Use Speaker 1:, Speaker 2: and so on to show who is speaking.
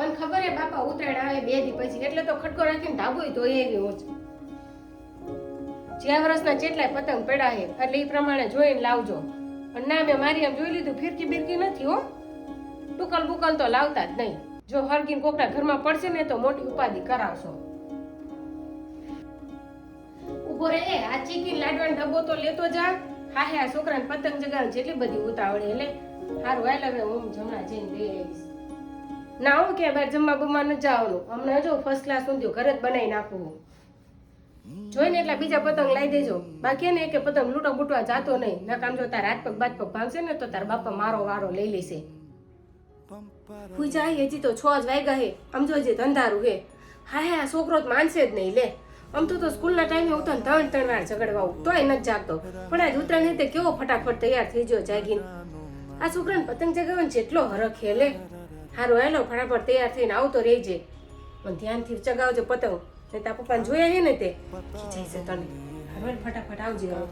Speaker 1: મને ખબર હે બાપા ઉતરાયણ આવે 2 દી પછી, એટલે તો ખટકો રાખીને ધાબોય ધોઈ આવી હોત. જ્યાં વર્ષના જેટલાય પતંગ પડ્યા હે એટલે એ પ્રમાણે જોઈને લાવજો. પણ ના, મેં મારી આમ જોઈ લીધું, ફિરકી બિરકી નથી હો. ટુકલ બુકલ તો લાવતા જ નહીં. જો હરકીન કોકના ઘરમાં પડશે ને તો મોટી ઉપાધિ કરાવશો. ઉભો રે, આ ચીકી લાડવાનો ડબ્બો તો લેતો જા. હા હે, આ છોકરાને પતંગ જગાડવાની જેટલી બધી ઉતાવળ એટલે હારું હાલ હવે હું જમણા જઈને લઈ આવીશ. ના હું કે બાર જમવા બમવા ન જવાનું, હમણાં જો ફર્સ્ટ ક્લાસ ઊંધિયું ઘરે જ બનાવી નાખવું. જોઈને એટલા બીજા પતંગ લાવી દેજો. બાકી ને કે પતંગ લૂંટો બૂટવા જાતો નહીં. ના કામ જો તાર હાથ પગ બાદ પગ ભાંગશે ને તો તાર બાપા મારો વારો લઈ લેશે. પૂજા હજી તો 6 જ વાગ્યા હે. આમ જો જે અંધારું હે. હા હે, આ છોકરો જ માનશે જ નહીં લે. આમ તો સ્કૂલના ટાઈમે હું તો 3 વાર ઝઘડવા આવું તોય નથી જાગતો. પણ આજ ઉત્તરાયણ તે કેવો ફટાફટ તૈયાર થઈ ગયો જાગીને. આ છોકરાને પતંગ ચગાવવાનો જેટલો હરખ હે લે. હારું હાલો, ફટાફટ તૈયાર થઈને આવતો રહેજે. પણ ધ્યાનથી ચગાવજો પતંગ, ને તારા પપ્પાને જોયા હે ને તે ખીચાઈ છે તને. હારું ફટાફટ આવજે હવે.